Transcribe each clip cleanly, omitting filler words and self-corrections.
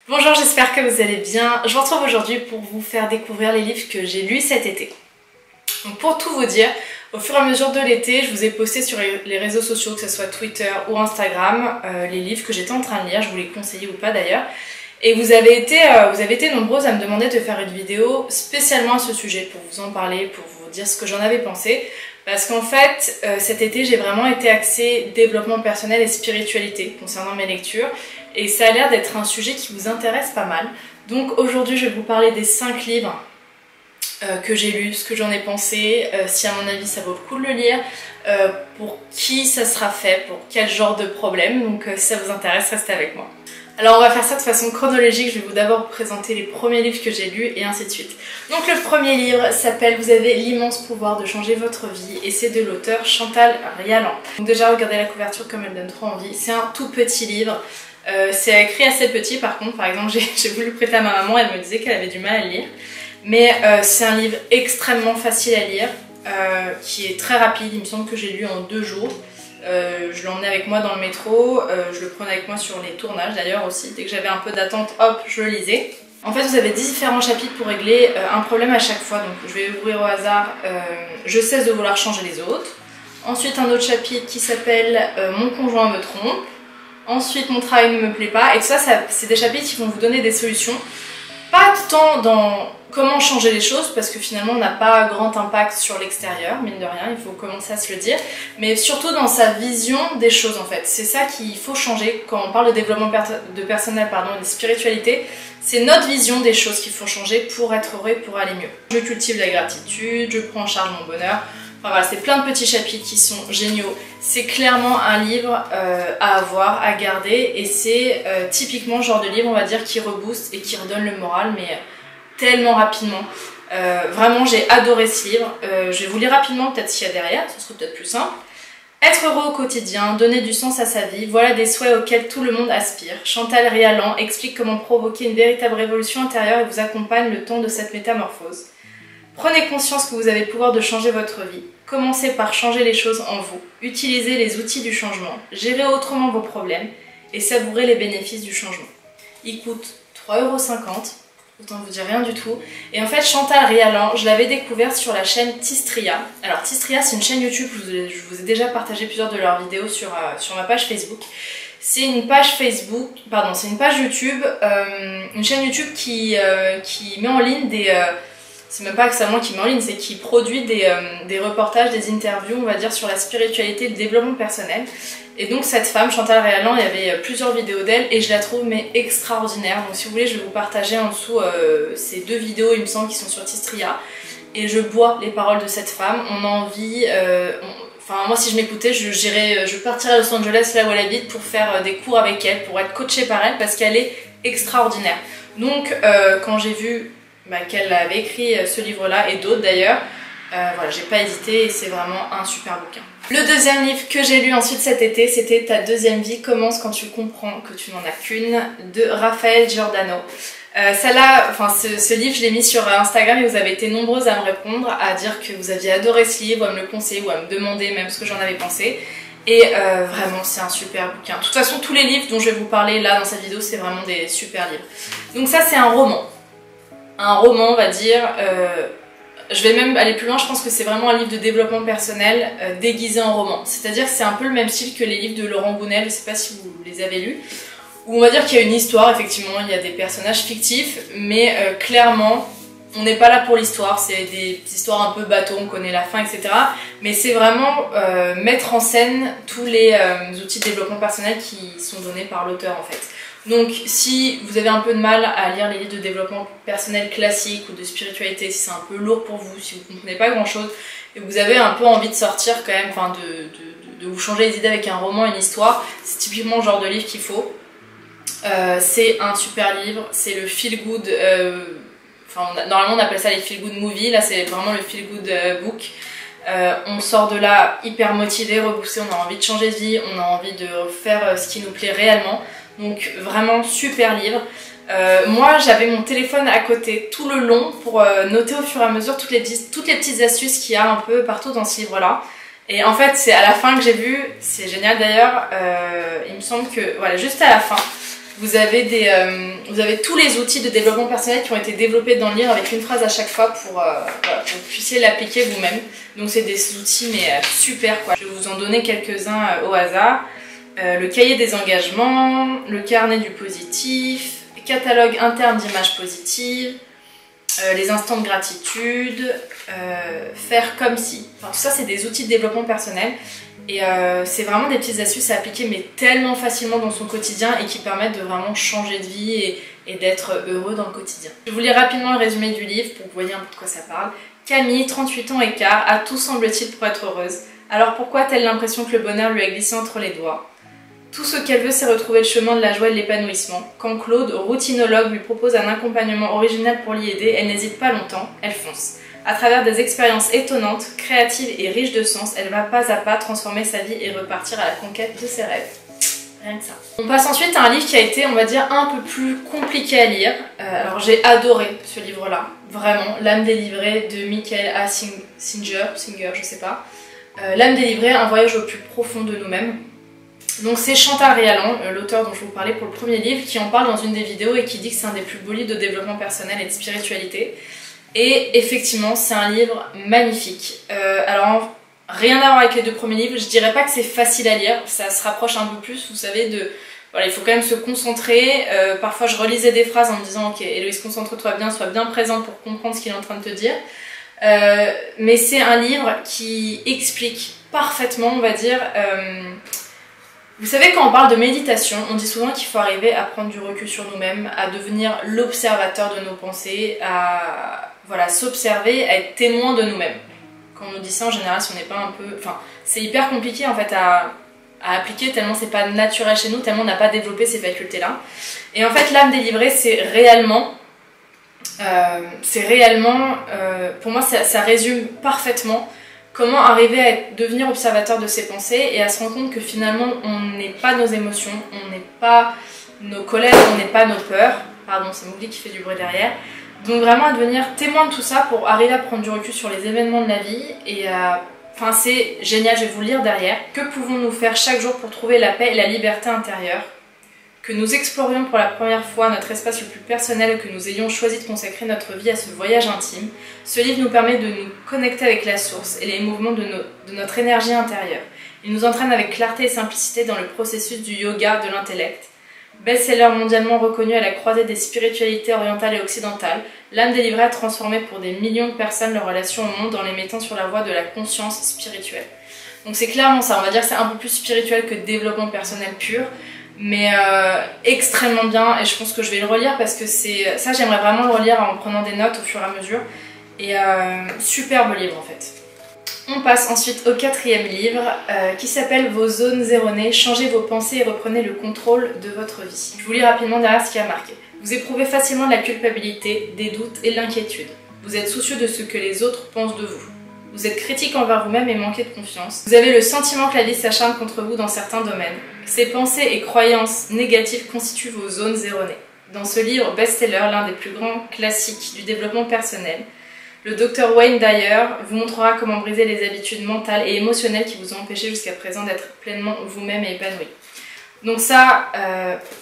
Bonjour, j'espère que vous allez bien. Je vous retrouve aujourd'hui pour vous faire découvrir les livres que j'ai lus cet été. Donc pour tout vous dire, au fur et à mesure de l'été, je vous ai posté sur les réseaux sociaux, que ce soit Twitter ou Instagram, les livres que j'étais en train de lire, je vous les conseillais ou pas d'ailleurs. Et vous avez été nombreuses à me demander de faire une vidéo spécialement à ce sujet, pour vous en parler, pour vous dire ce que j'en avais pensé. Parce qu'en fait, cet été, j'ai vraiment été axée développement personnel et spiritualité concernant mes lectures. Et ça a l'air d'être un sujet qui vous intéresse pas mal. Donc aujourd'hui, je vais vous parler des 5 livres que j'ai lus, ce que j'en ai pensé, si à mon avis ça vaut le coup de le lire, pour qui ça sera fait, pour quel genre de problème. Donc si ça vous intéresse, restez avec moi. Alors on va faire ça de façon chronologique, je vais vous d'abord présenter les premiers livres que j'ai lus et ainsi de suite. Donc le premier livre s'appelle « Vous avez l'immense pouvoir de changer votre vie » et c'est de l'auteur Chantal Rialan. Donc déjà regardez la couverture comme elle donne trop envie, c'est un tout petit livre, c'est écrit assez petit par contre, par exemple j'ai voulu le prêter à ma maman, elle me disait qu'elle avait du mal à le lire. Mais c'est un livre extrêmement facile à lire, qui est très rapide, il me semble que j'ai lu en 2 jours. Je l'emmenais avec moi dans le métro, je le prenais avec moi sur les tournages d'ailleurs aussi, dès que j'avais un peu d'attente, hop, je le lisais. En fait vous avez différents chapitres pour régler un problème à chaque fois, donc je vais ouvrir au hasard, je cesse de vouloir changer les autres. Ensuite un autre chapitre qui s'appelle mon conjoint me trompe. Ensuite mon travail ne me plaît pas, et tout ça, c'est des chapitres qui vont vous donner des solutions. Pas tant dans comment changer les choses, parce que finalement on n'a pas grand impact sur l'extérieur, mine de rien, il faut commencer à se le dire, mais surtout dans sa vision des choses en fait. C'est ça qu'il faut changer quand on parle de développement personnel et de spiritualité, c'est notre vision des choses qu'il faut changer pour être heureux et pour aller mieux. Je cultive la gratitude, je prends en charge mon bonheur, enfin voilà, c'est plein de petits chapitres qui sont géniaux. C'est clairement un livre à avoir, à garder, et c'est typiquement le genre de livre, on va dire, qui rebooste et qui redonne le moral, mais tellement rapidement. Vraiment, j'ai adoré ce livre. Je vais vous lire rapidement, peut-être s'il y a derrière, ce serait peut-être plus simple. Être heureux au quotidien, donner du sens à sa vie, voilà des souhaits auxquels tout le monde aspire. Chantal Rialan explique comment provoquer une véritable révolution intérieure et vous accompagne le temps de cette métamorphose. Prenez conscience que vous avez le pouvoir de changer votre vie. Commencez par changer les choses en vous. Utilisez les outils du changement. Gérez autrement vos problèmes et savourez les bénéfices du changement. Il coûte 3,50 €, autant vous dire rien du tout. Et en fait, Chantal Rialan, je l'avais découverte sur la chaîne Tistria. Alors Tistria, c'est une chaîne YouTube, je vous ai déjà partagé plusieurs de leurs vidéos sur ma page Facebook. C'est une page Facebook, pardon, c'est une page YouTube, une chaîne YouTube qui met en ligne des... c'est même pas que c'est moi qui met en ligne, c'est qui produit des reportages, des interviews, on va dire, sur la spiritualité et le développement personnel. Et donc cette femme, Chantal Rialan, il y avait plusieurs vidéos d'elle et je la trouve mais extraordinaire. Donc si vous voulez, je vais vous partager en dessous ces 2 vidéos, il me semble, qui sont sur Tistria. Et je bois les paroles de cette femme. On a envie... Enfin, moi, si je m'écoutais, je partirais à Los Angeles, là où elle habite, pour faire des cours avec elle, pour être coachée par elle, parce qu'elle est extraordinaire. Donc quand j'ai vu qu'elle avait écrit ce livre-là, et d'autres d'ailleurs, voilà, j'ai pas hésité et c'est vraiment un super bouquin. Le deuxième livre que j'ai lu ensuite cet été, c'était Ta deuxième vie commence quand tu comprends que tu n'en as qu'une, de Raphaël Giordano. Ce livre, je l'ai mis sur Instagram et vous avez été nombreuses à me répondre, à dire que vous aviez adoré ce livre, à me le conseiller ou à me demander même ce que j'en avais pensé. Et vraiment, c'est un super bouquin. De toute façon, tous les livres dont je vais vous parler là dans cette vidéo, c'est vraiment des super livres. Donc ça, c'est un roman. Un roman, on va dire... je vais même aller plus loin, je pense que c'est vraiment un livre de développement personnel déguisé en roman. C'est-à-dire que c'est un peu le même style que les livres de Laurent Gounel, je ne sais pas si vous les avez lus, où on va dire qu'il y a une histoire, effectivement, il y a des personnages fictifs, mais clairement, on n'est pas là pour l'histoire, c'est des histoires un peu bateau, on connaît la fin, etc. Mais c'est vraiment mettre en scène tous les outils de développement personnel qui sont donnés par l'auteur, en fait. Donc si vous avez un peu de mal à lire les livres de développement personnel classique ou de spiritualité, si c'est un peu lourd pour vous, si vous ne comprenez pas grand chose et que vous avez un peu envie de sortir quand même, enfin de vous changer les idées avec un roman, une histoire, c'est typiquement le genre de livre qu'il faut. C'est un super livre, c'est le feel good, normalement on appelle ça les feel good movies, là c'est vraiment le feel good book. On sort de là hyper motivé, repoussé, on a envie de changer de vie, on a envie de faire ce qui nous plaît réellement. Donc vraiment super livre. Moi j'avais mon téléphone à côté tout le long pour noter au fur et à mesure toutes les petites astuces qu'il y a un peu partout dans ce livre là. Et en fait c'est à la fin que j'ai vu, c'est génial d'ailleurs, il me semble que voilà, juste à la fin, vous avez tous les outils de développement personnel qui ont été développés dans le livre avec une phrase à chaque fois pour que vous puissiez l'appliquer vous-même. Donc c'est des outils mais super quoi. Je vais vous en donner quelques-uns au hasard. Le cahier des engagements, le carnet du positif, catalogue interne d'images positives, les instants de gratitude, faire comme si. Enfin, tout ça c'est des outils de développement personnel et c'est vraiment des petites astuces à appliquer mais tellement facilement dans son quotidien et qui permettent de vraiment changer de vie et d'être heureux dans le quotidien. Je vous lis rapidement le résumé du livre pour que vous voyez un peu de quoi ça parle. Camille, 38 ans et quart, a tout semble-t-il pour être heureuse. Alors pourquoi a-t-elle l'impression que le bonheur lui a glissé entre les doigts? Tout ce qu'elle veut, c'est retrouver le chemin de la joie et de l'épanouissement. Quand Claude, routinologue, lui propose un accompagnement original pour l'y aider, elle n'hésite pas longtemps, elle fonce. À travers des expériences étonnantes, créatives et riches de sens, elle va pas à pas transformer sa vie et repartir à la conquête de ses rêves. Rien que ça. On passe ensuite à un livre qui a été, on va dire, un peu plus compliqué à lire. Alors j'ai adoré ce livre-là, vraiment. L'âme délivrée de Michael A. Singer, je sais pas. L'âme délivrée, un voyage au plus profond de nous-mêmes. Donc c'est Chantal Réallan, l'auteur dont je vous parlais pour le premier livre, qui en parle dans une des vidéos et qui dit que c'est un des plus beaux livres de développement personnel et de spiritualité. Et effectivement, c'est un livre magnifique. Alors, rien à voir avec les deux premiers livres, je dirais pas que c'est facile à lire, ça se rapproche un peu plus, vous savez, de... Voilà, il faut quand même se concentrer. Parfois je relisais des phrases en me disant « Ok, Héloïse, concentre-toi bien, sois bien présente pour comprendre ce qu'il est en train de te dire. » Mais c'est un livre qui explique parfaitement, on va dire... Vous savez, quand on parle de méditation, on dit souvent qu'il faut arriver à prendre du recul sur nous-mêmes, à devenir l'observateur de nos pensées, à voilà, s'observer, à être témoin de nous-mêmes. Quand on nous dit ça, en général, si on n'est pas un peu... Enfin, c'est hyper compliqué en fait à appliquer, tellement c'est pas naturel chez nous, tellement on n'a pas développé ces facultés-là. Et en fait, l'âme délivrée, c'est réellement... pour moi, ça résume parfaitement comment arriver à devenir observateur de ses pensées et à se rendre compte que finalement on n'est pas nos émotions, on n'est pas nos colères, on n'est pas nos peurs. Pardon, c'est Mowgli qui fait du bruit derrière. Donc vraiment à devenir témoin de tout ça pour arriver à prendre du recul sur les événements de la vie et enfin c'est génial, je vais vous le lire derrière. Que pouvons-nous faire chaque jour pour trouver la paix et la liberté intérieure? Que nous explorions pour la première fois notre espace le plus personnel et que nous ayons choisi de consacrer notre vie à ce voyage intime, ce livre nous permet de nous connecter avec la source et les mouvements de notre énergie intérieure. Il nous entraîne avec clarté et simplicité dans le processus du yoga de l'intellect. Best-seller mondialement reconnu à la croisée des spiritualités orientales et occidentales, l'âme délivrée a transformé pour des millions de personnes leur relation au monde en les mettant sur la voie de la conscience spirituelle. Donc c'est clairement ça, on va dire que c'est un peu plus spirituel que développement personnel pur, mais extrêmement bien et je pense que je vais le relire parce que c'est ça, j'aimerais vraiment le relire en prenant des notes au fur et à mesure et superbe livre en fait. On passe ensuite au quatrième livre qui s'appelle Vos zones erronées, changez vos pensées et reprenez le contrôle de votre vie. Je vous lis rapidement derrière ce qui a marqué. Vous éprouvez facilement de la culpabilité, des doutes et de l'inquiétude. Vous êtes soucieux de ce que les autres pensent de vous. Vous êtes critique envers vous-même et manquez de confiance. Vous avez le sentiment que la vie s'acharne contre vous dans certains domaines. Ces pensées et croyances négatives constituent vos zones erronées. Dans ce livre best-seller, l'un des plus grands classiques du développement personnel, le Dr Wayne Dyer vous montrera comment briser les habitudes mentales et émotionnelles qui vous ont empêché jusqu'à présent d'être pleinement vous-même et épanoui. Donc ça,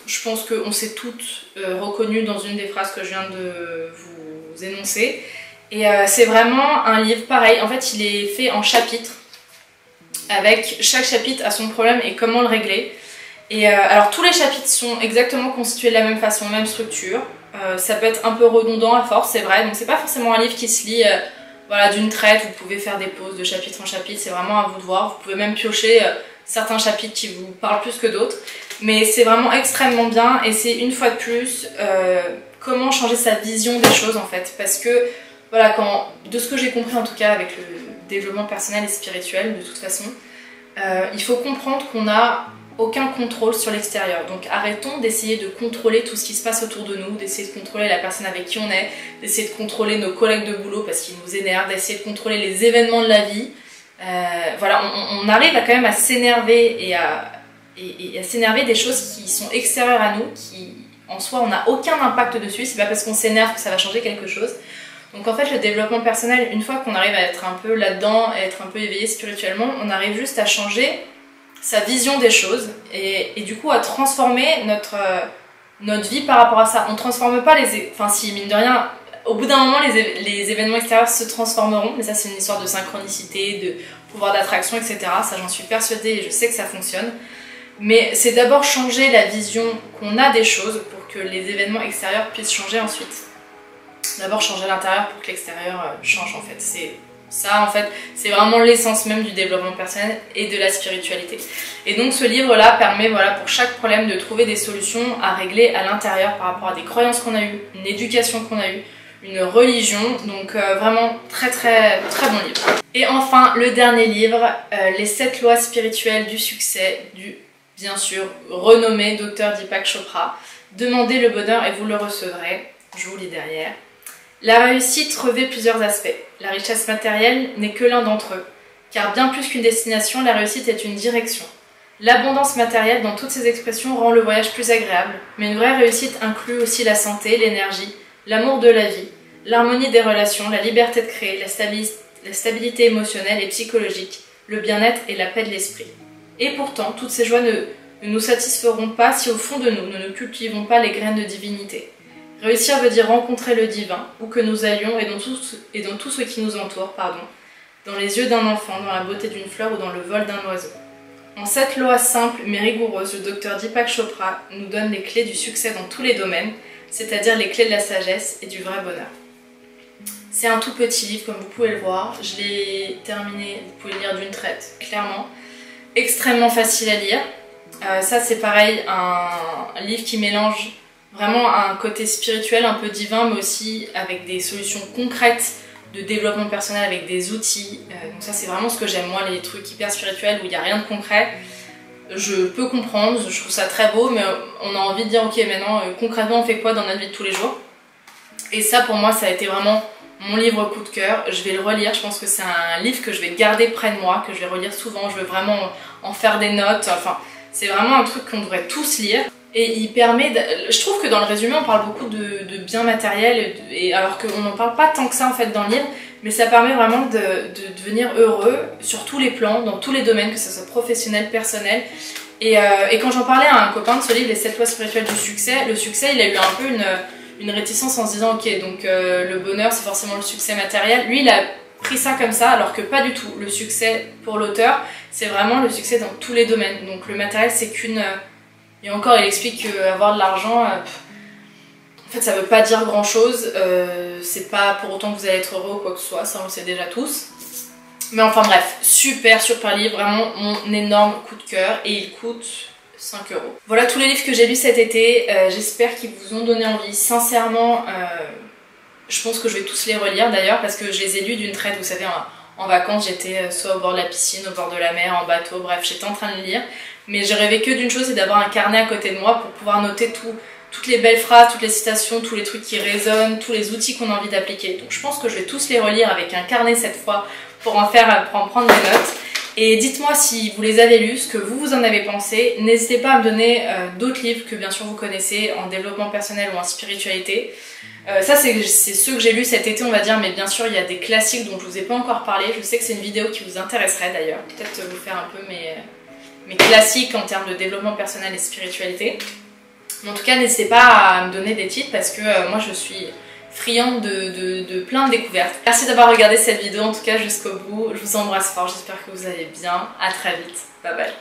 je pense qu'on s'est toutes reconnues dans une des phrases que je viens de vous énoncer. Et c'est vraiment un livre pareil, en fait il est fait en chapitres, avec chaque chapitre a son problème et comment le régler. Et alors tous les chapitres sont exactement constitués de la même façon, même structure. Ça peut être un peu redondant à force, c'est vrai, donc c'est pas forcément un livre qui se lit voilà, d'une traite, vous pouvez faire des pauses de chapitre en chapitre, c'est vraiment à vous de voir. Vous pouvez même piocher certains chapitres qui vous parlent plus que d'autres, mais c'est vraiment extrêmement bien et c'est une fois de plus comment changer sa vision des choses en fait, parce que voilà, de ce que j'ai compris en tout cas avec le développement personnel et spirituel de toute façon, il faut comprendre qu'on n'a aucun contrôle sur l'extérieur. Donc arrêtons d'essayer de contrôler tout ce qui se passe autour de nous, d'essayer de contrôler la personne avec qui on est, d'essayer de contrôler nos collègues de boulot parce qu'ils nous énervent, d'essayer de contrôler les événements de la vie. Voilà, on arrive à quand même à s'énerver et à s'énerver des choses qui sont extérieures à nous, qui en soi on n'a aucun impact dessus, c'est pas parce qu'on s'énerve que ça va changer quelque chose. Donc en fait le développement personnel, une fois qu'on arrive à être un peu là-dedans, à être un peu éveillé spirituellement, on arrive juste à changer sa vision des choses et du coup à transformer notre vie par rapport à ça. On ne transforme pas enfin si, mine de rien, au bout d'un moment les événements extérieurs se transformeront, mais ça c'est une histoire de synchronicité, de pouvoir d'attraction, etc. Ça j'en suis persuadée et je sais que ça fonctionne. Mais c'est d'abord changer la vision qu'on a des choses pour que les événements extérieurs puissent changer ensuite. D'abord changer l'intérieur pour que l'extérieur change en fait. C'est ça en fait, c'est vraiment l'essence même du développement personnel et de la spiritualité. Et donc ce livre-là permet voilà, pour chaque problème de trouver des solutions à régler à l'intérieur par rapport à des croyances qu'on a eues, une éducation qu'on a eue, une religion, donc vraiment très bon livre. Et enfin le dernier livre, les 7 lois spirituelles du succès du bien sûr renommé Dr Deepak Chopra. Demandez le bonheur et vous le recevrez, je vous lis derrière. La réussite revêt plusieurs aspects. La richesse matérielle n'est que l'un d'entre eux, car bien plus qu'une destination, la réussite est une direction. L'abondance matérielle dans toutes ses expressions rend le voyage plus agréable, mais une vraie réussite inclut aussi la santé, l'énergie, l'amour de la vie, l'harmonie des relations, la liberté de créer, la stabilité émotionnelle et psychologique, le bien-être et la paix de l'esprit. Et pourtant, toutes ces joies ne nous satisferont pas si au fond de nous, nous ne cultivons pas les graines de divinité. Réussir veut dire rencontrer le divin, où que nous allions et dans tout ce qui nous entoure, dans les yeux d'un enfant, dans la beauté d'une fleur ou dans le vol d'un oiseau. En 7 lois simples mais rigoureuses, le Dr Deepak Chopra nous donne les clés du succès dans tous les domaines, c'est-à-dire les clés de la sagesse et du vrai bonheur. C'est un tout petit livre, comme vous pouvez le voir. Je l'ai terminé, vous pouvez le lire d'une traite, clairement. Extrêmement facile à lire. Ça, c'est pareil, un livre qui mélange vraiment un côté spirituel, un peu divin, mais aussi avec des solutions concrètes de développement personnel, avec des outils. Donc ça, c'est vraiment ce que j'aime, moi, les trucs hyper spirituels où il n'y a rien de concret. Je peux comprendre, je trouve ça très beau, mais on a envie de dire, ok, maintenant, concrètement, on fait quoi dans notre vie de tous les jours? Et ça, pour moi, ça a été vraiment mon livre coup de cœur. Je vais le relire, je pense que c'est un livre que je vais garder près de moi, que je vais relire souvent, je veux vraiment en faire des notes. Enfin, c'est vraiment un truc qu'on devrait tous lire. Et il permet, je trouve que dans le résumé on parle beaucoup de biens matériels, alors qu'on n'en parle pas tant que ça en fait dans le livre, mais ça permet vraiment de devenir heureux sur tous les plans, dans tous les domaines, que ce soit professionnel, personnel. Et quand j'en parlais à un copain de ce livre, les 7 lois spirituelles du succès, le succès il a eu un peu une réticence en se disant ok donc le bonheur c'est forcément le succès matériel. Lui il a pris ça comme ça alors que pas du tout. Le succès pour l'auteur c'est vraiment le succès dans tous les domaines. Donc le matériel c'est qu'une... Et encore, il explique qu'avoir de l'argent, en fait, ça veut pas dire grand chose. C'est pas pour autant que vous allez être heureux ou quoi que ce soit, ça on le sait déjà tous. Mais enfin bref, super livre, vraiment mon énorme coup de cœur. Et il coûte 5 €. Voilà tous les livres que j'ai lus cet été. J'espère qu'ils vous ont donné envie. Sincèrement, je pense que je vais tous les relire d'ailleurs parce que je les ai lus d'une traite. Vous savez, en vacances, j'étais soit au bord de la piscine, au bord de la mer, en bateau, bref, j'étais en train de lire. Mais je rêvais que d'une chose, c'est d'avoir un carnet à côté de moi pour pouvoir noter toutes les belles phrases, toutes les citations, tous les trucs qui résonnent, tous les outils qu'on a envie d'appliquer. Donc je pense que je vais tous les relire avec un carnet cette fois pour en prendre des notes. Et dites-moi si vous les avez lus, ce que vous en avez pensé. N'hésitez pas à me donner d'autres livres que bien sûr vous connaissez en développement personnel ou en spiritualité. Ça c'est ceux que j'ai lus cet été on va dire, mais bien sûr il y a des classiques dont je vous ai pas encore parlé. Je sais que c'est une vidéo qui vous intéresserait d'ailleurs. Peut-être vous faire un peu mes classiques en termes de développement personnel et spiritualité. Mais en tout cas, n'hésitez pas à me donner des titres parce que moi je suis friande de plein de découvertes. Merci d'avoir regardé cette vidéo en tout cas jusqu'au bout. Je vous embrasse fort, j'espère que vous allez bien. À très vite. Bye bye.